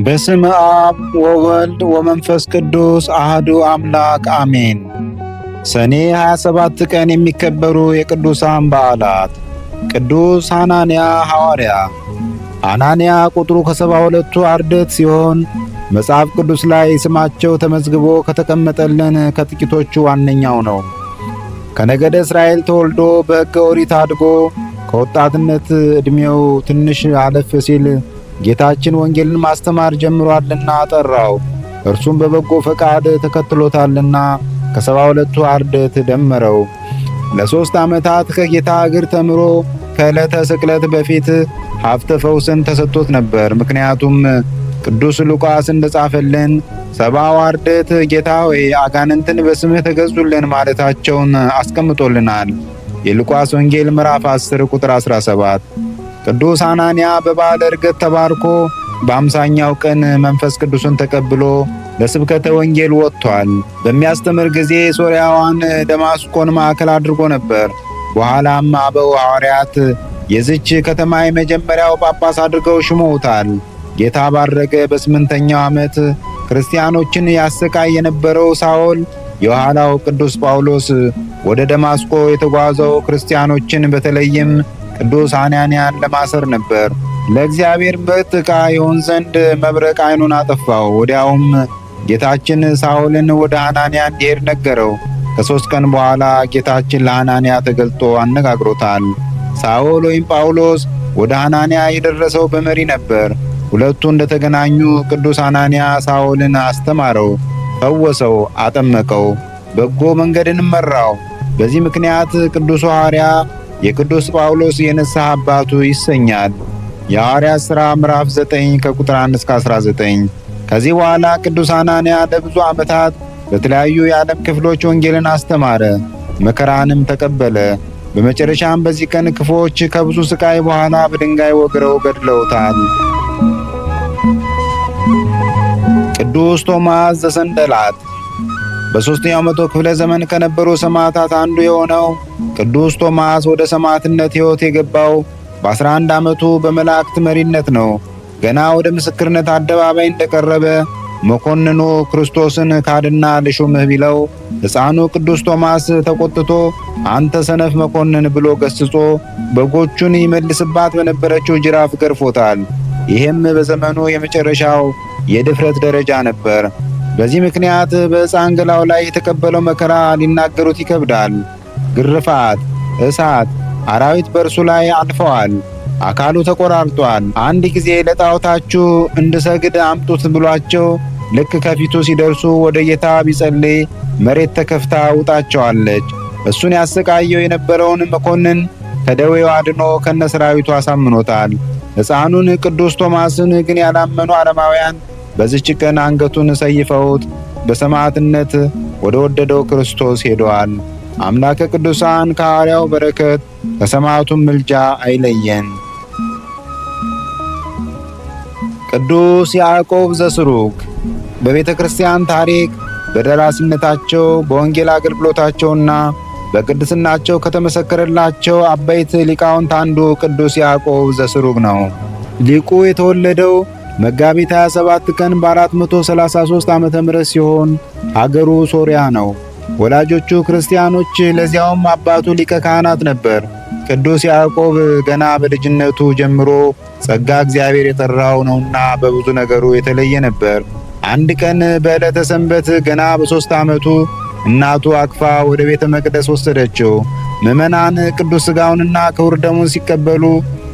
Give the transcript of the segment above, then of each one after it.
በስመ አብ ወወልድ ወመንፈስ ቅዱስ አህዱ አምላክ አሜን። ሰኔ 27 ቀን የሚከበሩ የቅዱሳን በዓላት። ቅዱስ ሐናንያ ሐዋርያ። ሐናንያ ቁጥሩ ከ72ቱ አርድእት ሲሆን መጽሐፍ ቅዱስ ላይ ስማቸው ተመዝግቦ ከተቀመጠልን ከጥቂቶቹ ዋነኛው ነው። ከነገደ እስራኤል ተወልዶ በሕገ ኦሪት አድጎ ከወጣትነት ዕድሜው ትንሽ አለፍ ሲል ጌታችን ወንጌልን ማስተማር ጀምሯልና ጠራው። እርሱም በበጎ ፈቃድ ተከትሎታልና ከ72ቱ አርድእት ደመረው። ለ3 ዓመታት ከጌታ እግር ተምሮ ከዕለተ ስቅለት በፊት ሀብተ ፈውስን ተሰጥቶት ነበር። ምክንያቱም ቅዱስ ሉቃስ እንደጻፈልን 70 አርድእት ጌታ ሆይ አጋንንትን በስምህ ተገዙልን ማለታቸውን አስቀምጦልናል። የሉቃስ ወንጌል ምዕራፍ 10 ቁጥር 17። ቅዱስ ሐናንያ በበዓለ ዕርገት ተባርኮ በ50ኛው ቀን መንፈስ ቅዱስን ተቀብሎ ለስብከተ ወንጌል ወጥቷል። በሚያስተምር ጊዜ ሶርያዋን ደማስቆን ማዕከል አድርጎ ነበር። በኋላም አበው ሐዋርያት የዝች ከተማ የመጀመሪያው ጳጳስ አድርገው ሽመውታል። ጌታ ባረገ በ8ኛው ዓመት ክርስቲያኖችን ያሰቃይ የነበረው ሳኦል የኋላው ቅዱስ ጳውሎስ ወደ ደማስቆ የተጓዘው ክርስቲያኖችን በተለይም ቅዱስ ሐናንያን ለማሰር ነበር። ለእግዚአብሔር ምሕረት ዕቃ ይሆን ዘንድ መብረቅ ዓይኑን አጠፋው። ወዲያውም ጌታችን ሳኦልን ወደ ሐናንያ እንዲሄድ ነገረው። ከ3 ቀን በኋላ ጌታችን ለሐናንያ ተገልጦ አነጋግሮታል። ሳኦል ወይም ጳውሎስ ወደ ሐናንያ የደረሰው በመሪ ነበር። ሁለቱ እንደተገናኙ ቅዱስ ሐናንያ ሳኦልን አስተማረው፣ ፈወሰው፣ አጠመቀው፣ በጎ መንገድን መራው። በዚህ ምክንያት ቅዱስ ሐዋርያ የቅዱስ ጳውሎስ የንስሐ አባቱ ይሰኛል። የሐዋርያት ሥራ ምዕራፍ 9 ከቁጥር 1 እስከ 19። ከዚህ በኋላ ቅዱስ ሐናንያ ለብዙ ዓመታት በተለያዩ የዓለም ክፍሎች ወንጌልን አስተማረ፣ መከራንም ተቀበለ። በመጨረሻም በዚህ ቀን ክፉዎች ከብዙ ስቃይ በኋላ በድንጋይ ወግረው ገድለውታል። ቅዱስ ቶማስ ዘሰንደላት። በ3ኛው መቶ ክፍለ ዘመን ከነበሩ ሰማዕታት አንዱ የሆነው ቅዱስ ቶማስ ወደ ሰማዕትነት ሕይወት የገባው በ11 ዓመቱ በመላእክት መሪነት ነው። ገና ወደ ምስክርነት አደባባይ እንደቀረበ መኮንኑ ክርስቶስን ካድና ልሹምህ ቢለው ሕፃኑ ቅዱስ ቶማስ ተቆጥቶ አንተ ሰነፍ መኮንን ብሎ ገስጾ በጎቹን ይመልስባት በነበረችው ጅራፍ ገርፎታል። ይህም በዘመኑ የመጨረሻው የድፍረት ደረጃ ነበር። በዚህ ምክንያት በሕፃን ገላው ላይ የተቀበለው መከራ ሊናገሩት ይከብዳል። ግርፋት፣ እሳት፣ አራዊት በእርሱ ላይ አልፈዋል። አካሉ ተቆራርጧል። አንድ ጊዜ ለጣዖታችሁ እንድሰግድ አምጡት ብሏቸው ልክ ከፊቱ ሲደርሱ ወደ ጌታ ቢጸልይ መሬት ተከፍታ ውጣቸዋለች። እሱን ያሰቃየው የነበረውን መኮንን ከደዌው አድኖ ከነሰራዊቱ አሳምኖታል። ሕፃኑን ቅዱስ ቶማስን ግን ያላመኑ አረማውያን በዚች ቀን አንገቱን ሰይፈውት በሰማዕትነት ወደ ወደደው ክርስቶስ ሄደዋል። አምላከ ቅዱሳን ከሐዋርያው በረከት ከሰማዕቱም ምልጃ አይለየን። ቅዱስ ያዕቆብ ዘስሩግ። በቤተ ክርስቲያን ታሪክ በደራሲነታቸው በወንጌል አገልግሎታቸውና በቅድስናቸው ከተመሰከረላቸው አበይት ሊቃውንት አንዱ ቅዱስ ያዕቆብ ዘስሩግ ነው። ሊቁ የተወለደው መጋቢት 27 ቀን በ433 ዓመተ ምህረት ሲሆን ሀገሩ ሶርያ ነው። ወላጆቹ ክርስቲያኖች፣ ለዚያውም አባቱ ሊቀ ካህናት ነበር። ቅዱስ ያዕቆብ ገና በልጅነቱ ጀምሮ ጸጋ እግዚአብሔር የጠራው ነውና በብዙ ነገሩ የተለየ ነበር። አንድ ቀን በዕለተ ሰንበት ገና በ3 ዓመቱ እናቱ አቅፋ ወደ ቤተ መቅደስ ወሰደችው። ምዕመናን ቅዱስ ሥጋውንና ክቡር ደሙን ሲቀበሉ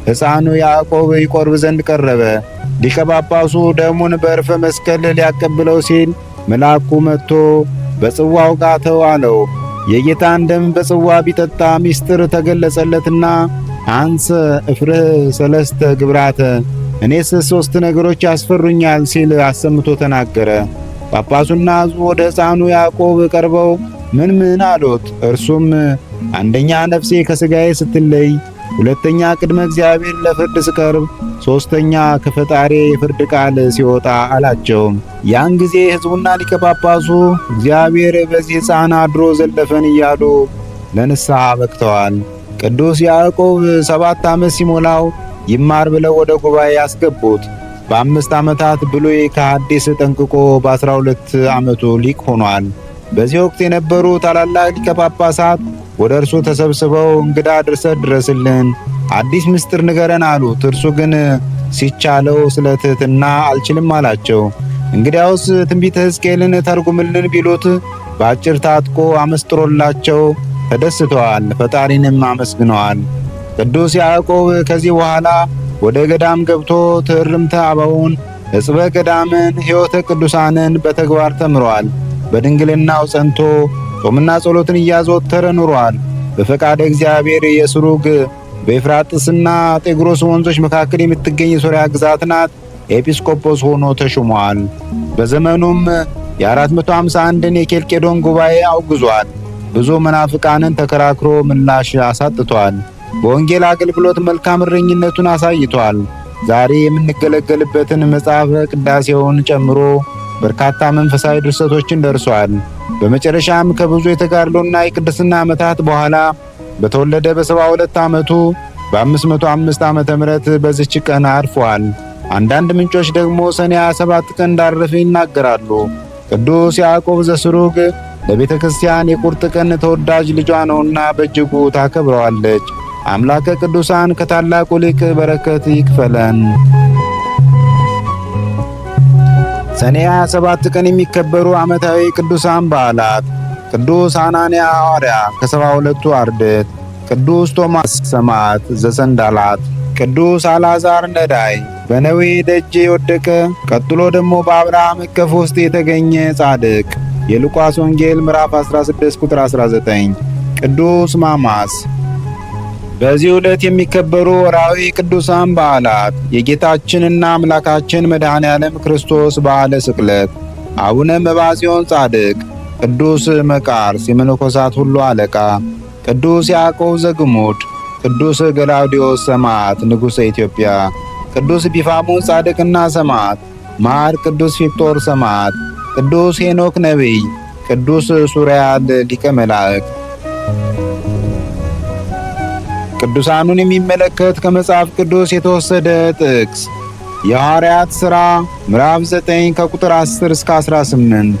ሕፃኑ ያዕቆብ ይቆርብ ዘንድ ቀረበ። ሊቀ ጳጳሱ ደሙን በዕርፈ መስቀል ሊያቀብለው ሲል መልአኩ መጥቶ በጽዋው ጋተው አለው። የጌታን ደም በጽዋ ቢጠጣ ምስጢር ተገለጸለትና አንሰ እፍርህ 3 ግብራተ፣ እኔስ 3 ነገሮች ያስፈሩኛል ሲል አሰምቶ ተናገረ። ጳጳሱና ሕዝቡ ወደ ሕፃኑ ያዕቆብ ቀርበው ምን አሉት? እርሱም አንደኛ ነፍሴ ከሥጋዬ ስትለይ፣ ሁለተኛ ቅድመ እግዚአብሔር ለፍርድ ስቀርብ፣ ሦስተኛ ከፈጣሪ የፍርድ ቃል ሲወጣ አላቸው። ያን ጊዜ ሕዝቡና ሊቀ ጳጳሱ እግዚአብሔር በዚህ ሕፃን አድሮ ዘለፈን እያሉ ለንስሐ በቅተዋል። ቅዱስ ያዕቆብ 7 ዓመት ሲሞላው ይማር ብለው ወደ ጉባኤ ያስገቡት። በ5 ዓመታት ብሉይ ከሐዲስ ጠንቅቆ በ12 ዓመቱ ሊቅ ሆኗል። በዚህ ወቅት የነበሩ ታላላቅ ሊቀ ጳጳሳት ወደ እርሱ ተሰብስበው እንግዳ ድርሰት ድረስልን፣ አዲስ ምስጢር ንገረን አሉት። እርሱ ግን ሲቻለው ስለ ትሕትና አልችልም አላቸው። እንግዲያውስ ትንቢተ ሕዝቅኤልን ተርጉምልን ቢሉት በአጭር ታጥቆ አመስጥሮላቸው ተደስተዋል፣ ፈጣሪንም አመስግነዋል። ቅዱስ ያዕቆብ ከዚህ በኋላ ወደ ገዳም ገብቶ ትዕርምተ አበውን፣ ዕጽበ ገዳምን፣ ሕይወተ ቅዱሳንን በተግባር ተምሯል። በድንግልናው ጸንቶ ጾምና ጸሎትን እያዘወተረ ኑሯል። በፈቃደ እግዚአብሔር የስሩግ በኤፍራጥስና ጤግሮስ ወንዞች መካከል የምትገኝ የሶርያ ግዛት ናት ኤጲስቆጶስ ሆኖ ተሹሟል። በዘመኑም የ451ን የኬልቄዶን ጉባኤ አውግዟል። ብዙ መናፍቃንን ተከራክሮ ምላሽ አሳጥቷል። በወንጌል አገልግሎት መልካም እረኝነቱን አሳይቷል። ዛሬ የምንገለገልበትን መጽሐፈ ቅዳሴውን ጨምሮ በርካታ መንፈሳዊ ድርሰቶችን ደርሷል። በመጨረሻም ከብዙ የተጋድሎና የቅድስና ዓመታት በኋላ በተወለደ በ72 ዓመቱ በ505 ዓመተ ምህረት በዚች ቀን አርፏል። አንዳንድ ምንጮች ደግሞ ሰኔ 27 ቀን እንዳረፈ ይናገራሉ። ቅዱስ ያዕቆብ ዘስሩግ ለቤተ ክርስቲያን የቁርጥ ቀን ተወዳጅ ልጇ ነውና በእጅጉ ታከብረዋለች። አምላከ ቅዱሳን ከታላቁ ሊቅ በረከት ይክፈለን። ሰኔ 27 ቀን የሚከበሩ ዓመታዊ ቅዱሳን በዓላት፦ ቅዱስ ሐናንያ ሐዋርያ ከ72ቱ አርድእት፣ ቅዱስ ቶማስ ሰማዕት ዘሰንዳላት፣ ቅዱስ አልዓዛር ነዳይ በነዌ ደጅ የወደቀ ቀጥሎ ደግሞ በአብርሃም እቅፍ ውስጥ የተገኘ ጻድቅ። የሉቃስ ወንጌል ምዕራፍ 16 ቁጥር 19። ቅዱስ ማማስ። በዚህ ዕለት የሚከበሩ ወርኃዊ ቅዱሳን በዓላት፦ የጌታችንና አምላካችን መድኃኔ ዓለም ክርስቶስ በዓለ ስቅለት፣ አቡነ መባጽዮን ጻድቅ፣ ቅዱስ መቃርስ የመነኮሳት ሁሉ አለቃ፣ ቅዱስ ያዕቆብ ዘግሙድ፣ ቅዱስ ገላውዴዎስ ሰማዕት ንጉሠ ኢትዮጵያ፣ ቅዱስ ቢፋሞስ ጻድቅና ሰማዕት፣ ማር ቅዱስ ፊቅጦር ሰማዕት፣ ቅዱስ ሄኖክ ነቢይ፣ ቅዱስ ሱሪያል ሊቀ መላእክት። ቅዱሳኑን የሚመለከት ከመጽሐፍ ቅዱስ የተወሰደ ጥቅስ የሐዋርያት ሥራ ምዕራፍ 9 ከቁጥር 10 እስከ 18።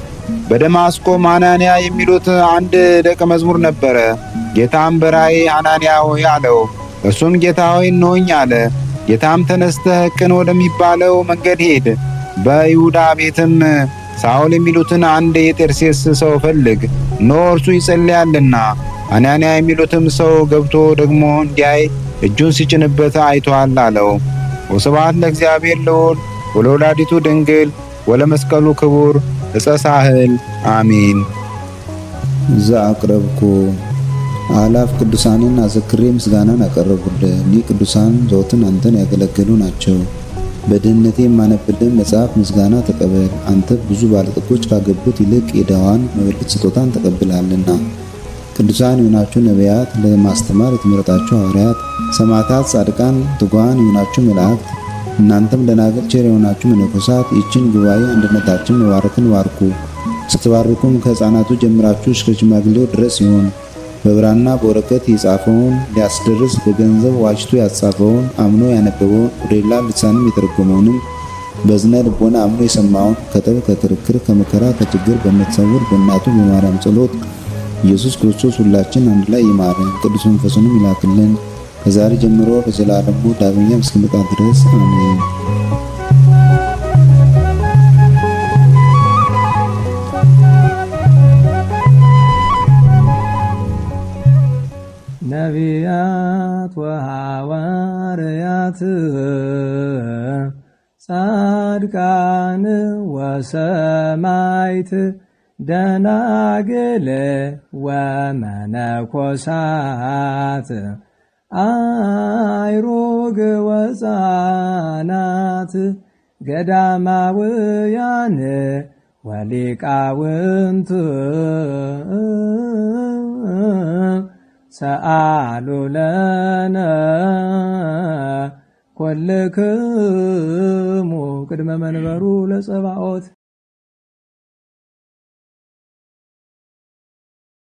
በደማስቆ ሐናንያ የሚሉት አንድ ደቀ መዝሙር ነበረ። ጌታም በራእይ ሐናንያ ሆይ አለው። እርሱም ጌታ ሆይ እነሆኝ አለ። ጌታም ተነስተህ ቅን ወደሚባለው መንገድ ሄድ፣ በይሁዳ ቤትም ሳኦል የሚሉትን አንድ የጤርሴስ ሰው ፈልግ፣ እነሆ እርሱ ይጸልያልና። ሐናንያ የሚሉትም ሰው ገብቶ ደግሞ እንዲያይ እጁን ሲጭንበት አይቷል አለው። ወስብሐት ለእግዚአብሔር ልዑል ወለወላዲቱ ድንግል ወለመስቀሉ ክቡር ዕፀ ሳህል አሜን። ዘአቅረብኩ አላፍ ቅዱሳንን አዘክሬ ምስጋናን አቀረቡልህ። እኒህ ቅዱሳን ዘወትር አንተን ያገለገሉ ናቸው። በድህነቴ የማነብልን መጽሐፍ ምስጋና ተቀበል። አንተ ብዙ ባለጠጎች ካገቡት ይልቅ የድሃዋን መበለት ስጦታን ተቀብለሃልና። ቅዱሳን የሆናችሁ ነቢያት፣ ለማስተማር የተመረጣችሁ ሐዋርያት፣ ሰማዕታት፣ ጻድቃን፣ ትጉሃን የሆናችሁ መላእክት፣ እናንተም ደናግል ቸር የሆናችሁ መነኮሳት ይህችን ጉባኤ አንድነታችን መባረክን ባርኩ። ስትባርኩም ከሕፃናቱ ጀምራችሁ እስከ ሽማግሌው ድረስ ይሁን። በብራና በወረቀት የጻፈውን ሊያስደርስ በገንዘብ ዋጅቶ ያጻፈውን አምኖ ያነበበውን ወደ ሌላ ልሳንም የተረጎመውንም በዝነ ልቦና አምኖ የሰማውን ከጠብ ከክርክር ከመከራ ከችግር በምትሰውር በእናቱ በማርያም ጸሎት ኢየሱስ ክርስቶስ ሁላችን አንድ ላይ ይማረን፣ ቅዱስ መንፈሱንም ይላክልን ከዛሬ ጀምሮ ለዘላለሙ ዳግመኛ እስኪመጣ ድረስ አሜን። ነቢያት ወሐዋርያት ጻድቃን ወሰማዕት ደናግል ወመነኮሳት አይሩግ ወሕፃናት ገዳማውያን ወሊቃውንት ሰአሉ ለነ ኩልክሙ ቅድመ መንበሩ ለጸባኦት